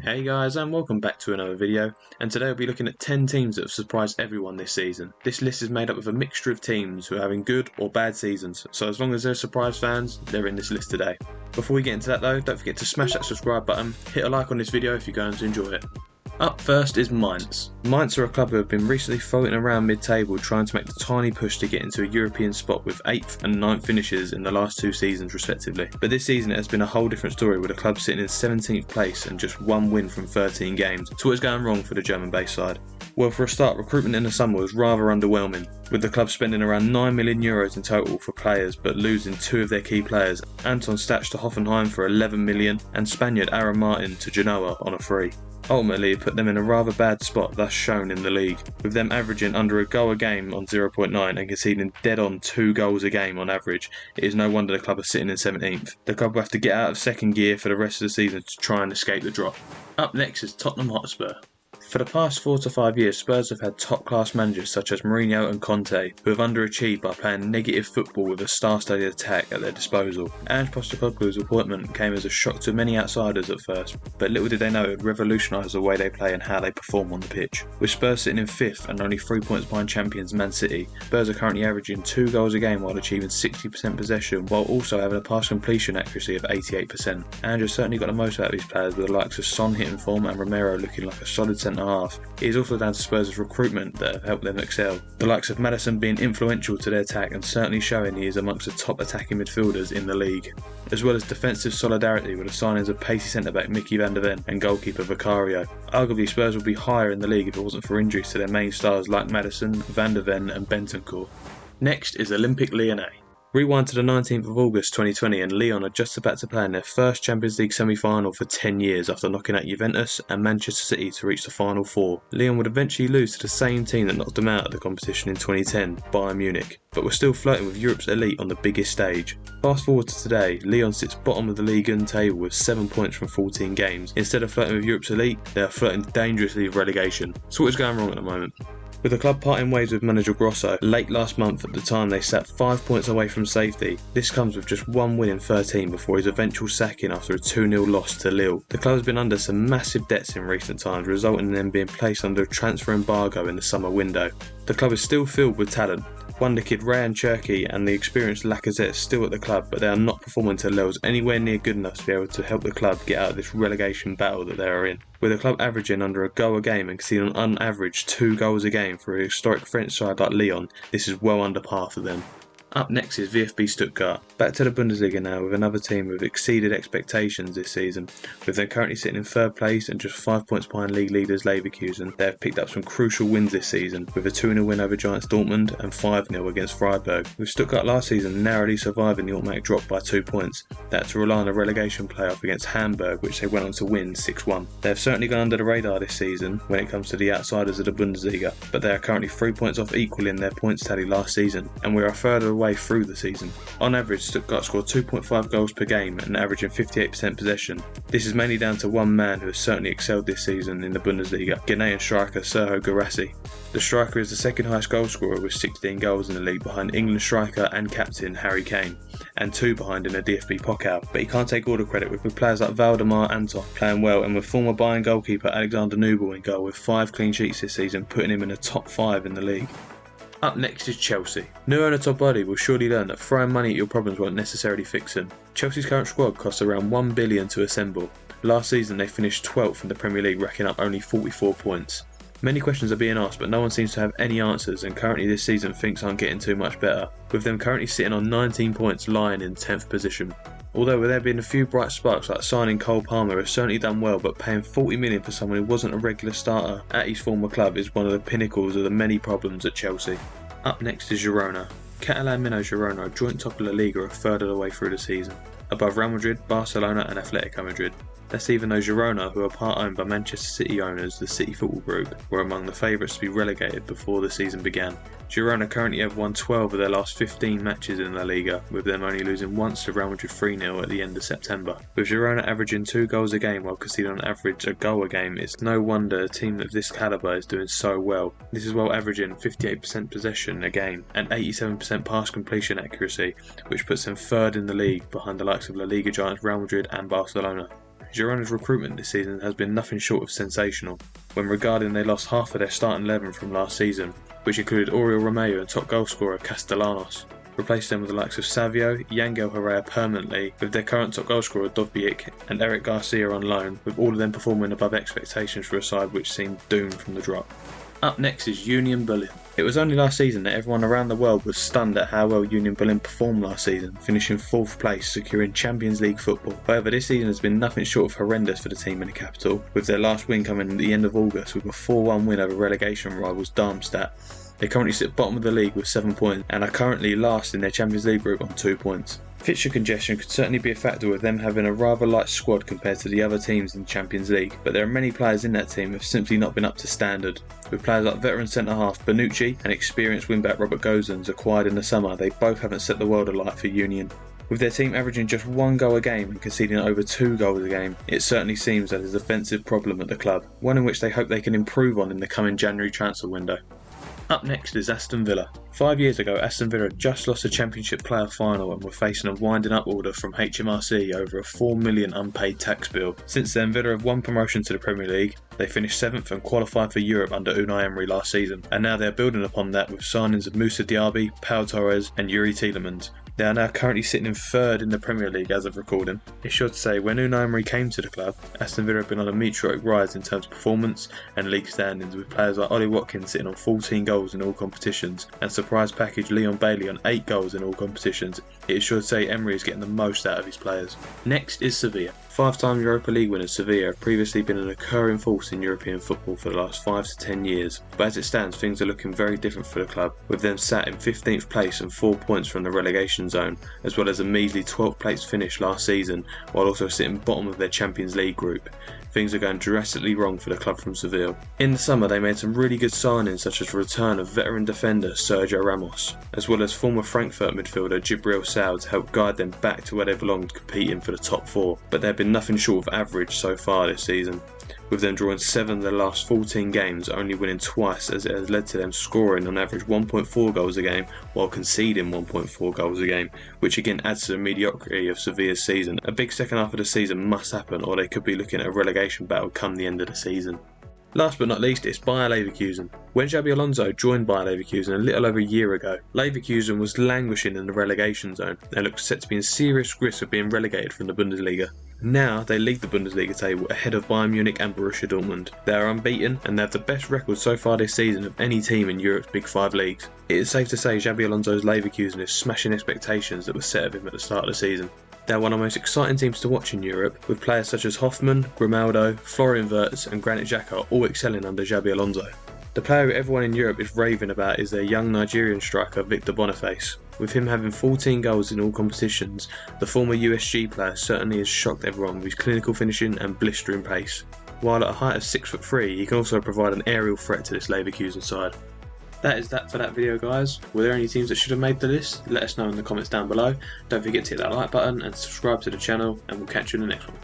Hey guys, and welcome back to another video, and today we'll be looking at 10 teams that have surprised everyone this season. This list is made up of a mixture of teams who are having good or bad seasons, so as long as they're surprise fans, they're in this list today. Before we get into that though, don't forget to smash that subscribe button, hit a like on this video if you're going to enjoy it. Up first is Mainz. Mainz are a club who have been recently floating around mid-table trying to make the tiny push to get into a European spot with 8th and 9th finishes in the last two seasons respectively. But this season it has been a whole different story with the club sitting in 17th place and just one win from 13 games. So what is going wrong for the German-based side? Well, for a start, recruitment in the summer was rather underwhelming, with the club spending around 9 million euros in total for players but losing two of their key players, Anton Stach to Hoffenheim for 11 million and Spaniard Aaron Martin to Genoa on a free. Ultimately, it put them in a rather bad spot, thus shown in the league, with them averaging under a goal a game on 0.9 and conceding dead on 2 goals a game on average. It is no wonder the club are sitting in 17th. The club will have to get out of second gear for the rest of the season to try and escape the drop. Up next is Tottenham Hotspur. For the past 4 to 5 years, Spurs have had top-class managers such as Mourinho and Conte, who have underachieved by playing negative football with a star-studded attack at their disposal. Ange Postecoglou's appointment came as a shock to many outsiders at first, but little did they know it would revolutionise the way they play and how they perform on the pitch. With Spurs sitting in 5th and only 3 points behind champions Man City, Spurs are currently averaging 2 goals a game while achieving 60% possession, while also having a pass completion accuracy of 88%. Ange has certainly got the most out of these players, with the likes of Son hitting form and Romero looking like a solid centre half. It is also down to Spurs' recruitment that have helped them excel. The likes of Maddison being influential to their attack and certainly showing he is amongst the top attacking midfielders in the league, as well as defensive solidarity with the signings of pacey centre-back Mickey van der Ven and goalkeeper Vicario. Arguably Spurs would be higher in the league if it wasn't for injuries to their main stars like Maddison, van der Ven and Bentancur. Next is Olympique Lyonnais. Rewind to the 19th of August 2020 and Lyon are just about to play in their first Champions League semi-final for 10 years after knocking out Juventus and Manchester City to reach the Final Four. Lyon would eventually lose to the same team that knocked them out of the competition in 2010, Bayern Munich, but were still flirting with Europe's elite on the biggest stage. Fast forward to today, Lyon sits bottom of the Liga table with 7 points from 14 games. Instead of flirting with Europe's elite, they are flirting dangerously with relegation. So what is going wrong at the moment? With the club parting ways with manager Grosso late last month at the time they sat 5 points away from safety, this comes with just one win in 13 before his eventual sacking after a 2-0 loss to Lille. The club has been under some massive debts in recent times, resulting in them being placed under a transfer embargo in the summer window. The club is still filled with talent. Wonder kid Rayan Cherki and the experienced Lacazette are still at the club, but they are not performing to levels anywhere near good enough to be able to help the club get out of this relegation battle that they are in. With the club averaging under a goal a game and conceding on average 2 goals a game for a historic French side like Lyon, this is well under par for them. Up next is VfB Stuttgart. Back to the Bundesliga now with another team who have exceeded expectations this season. With them currently sitting in 3rd place and just 5 points behind league leaders Leverkusen, they have picked up some crucial wins this season, with a 2-0 win over Giants Dortmund and 5-0 against Freiburg. With Stuttgart last season narrowly surviving the automatic drop by 2 points, they had to rely on a relegation playoff against Hamburg, which they went on to win 6-1. They have certainly gone under the radar this season when it comes to the outsiders of the Bundesliga, but they are currently 3 points off equaling their points tally last season, and we are further away through the season. On average, Stuttgart score 2.5 goals per game and averaging 58% possession. This is mainly down to one man who has certainly excelled this season in the Bundesliga, Ghanaian striker Serhou Guirassy. The striker is the second highest goal scorer with 16 goals in the league behind England striker and captain Harry Kane, and 2 behind in the DFB Pokal, but he can't take all the credit with players like Valdemar Anton playing well and with former Bayern goalkeeper Alexander Nubel in goal with 5 clean sheets this season, putting him in the top 5 in the league. Up next is Chelsea. New owner Todd Boehly will surely learn that throwing money at your problems won't necessarily fix them. Chelsea's current squad costs around £1 billion to assemble. Last season they finished 12th in the Premier League, racking up only 44 points. Many questions are being asked, but no one seems to have any answers, and currently this season things aren't getting too much better, with them currently sitting on 19 points, lying in 10th position. Although there have been a few bright sparks like signing Cole Palmer has certainly done well, but paying 40 million for someone who wasn't a regular starter at his former club is one of the pinnacles of the many problems at Chelsea. Up next is Girona. Catalan minnow Girona are joint top of La Liga a third of the way through the season, above Real Madrid, Barcelona and Atletico Madrid. That's even though Girona, who are part owned by Manchester City owners, the City Football Group, were among the favourites to be relegated before the season began. Girona currently have won 12 of their last 15 matches in La Liga, with them only losing once to Real Madrid 3-0 at the end of September. With Girona averaging 2 goals a game while conceding on average a goal a game, it's no wonder a team of this calibre is doing so well. This is while averaging 58% possession a game and 87% pass completion accuracy, which puts them third in the league behind the likes of La Liga giants Real Madrid and Barcelona. Girona's recruitment this season has been nothing short of sensational. When regarding they lost half of their starting 11 from last season, which included Oriol Romeu and top goalscorer Castellanos, replaced them with the likes of Savio, Yangel Herrera permanently, with their current top goalscorer Dovbyk and Eric Garcia on loan, with all of them performing above expectations for a side which seemed doomed from the drop. Up next is Union Berlin. It was only last season that everyone around the world was stunned at how well Union Berlin performed last season, finishing 4th place, securing Champions League football. However, this season has been nothing short of horrendous for the team in the capital, with their last win coming at the end of August with a 4-1 win over relegation rivals Darmstadt. They currently sit bottom of the league with 7 points and are currently last in their Champions League group on 2 points. Fixture congestion could certainly be a factor with them having a rather light squad compared to the other teams in the Champions League, but there are many players in that team who have simply not been up to standard. With players like veteran centre-half Bonucci and experienced wing-back Robert Gosens acquired in the summer, they both haven't set the world alight for Union. With their team averaging just 1 goal a game and conceding over 2 goals a game, it certainly seems that there's a defensive problem at the club, one in which they hope they can improve on in the coming January transfer window. Up next is Aston Villa. 5 years ago, Aston Villa just lost a Championship player final and were facing a winding up order from HMRC over a £4 million unpaid tax bill. Since then, Villa have won promotion to the Premier League, they finished 7th and qualified for Europe under Unai Emery last season, and now they're building upon that with signings of Moussa Diaby, Pau Torres and Yuri Tielemans. They are now currently sitting in 3rd in the Premier League as of recording. It's sure to say, when Unai Emery came to the club, Aston Villa have been on a meteoric rise in terms of performance and league standings, with players like Ollie Watkins sitting on 14 goals in all competitions and surprise package Leon Bailey on 8 goals in all competitions. It is sure to say Emery is getting the most out of his players. Next is Sevilla. 5-time Europa League winners Sevilla have previously been an occurring force in European football for the last 5 to 10 years, but as it stands things are looking very different for the club, with them sat in 15th place and 4 points from the relegation zone, as well as a measly 12th place finish last season, while also sitting bottom of their Champions League group. Things are going drastically wrong for the club from Seville. In the summer they made some really good signings, such as the return of veteran defender Sergio Ramos, as well as former Frankfurt midfielder Djibril Sow to help guide them back to where they belonged, competing for the top 4, but they've been nothing short of average so far this season, with them drawing 7 of their last 14 games, only winning twice, as it has led to them scoring on average 1.4 goals a game while conceding 1.4 goals a game, which again adds to the mediocrity of Sevilla's season. A big second half of the season must happen, or they could be looking at a relegation battle come the end of the season. Last but not least, it's Bayer Leverkusen. When Xabi Alonso joined Bayer Leverkusen a little over a year ago, Leverkusen was languishing in the relegation zone and looked set to be in serious risk of being relegated from the Bundesliga. Now they lead the Bundesliga table ahead of Bayern Munich and Borussia Dortmund. They are unbeaten and they have the best record so far this season of any team in Europe's Big 5 leagues. It is safe to say Xabi Alonso's Leverkusen is smashing expectations that were set of him at the start of the season. They are one of the most exciting teams to watch in Europe, with players such as Hoffmann, Grimaldo, Florian Wirtz and Granit Xhaka all excelling under Xabi Alonso. The player who everyone in Europe is raving about is their young Nigerian striker Victor Boniface. With him having 14 goals in all competitions, the former USG player certainly has shocked everyone with his clinical finishing and blistering pace. While at a height of 6'3", he can also provide an aerial threat to this Leverkusen side. That is that for that video, guys. Were there any teams that should have made the list? Let us know in the comments down below. Don't forget to hit that like button and subscribe to the channel, and we'll catch you in the next one.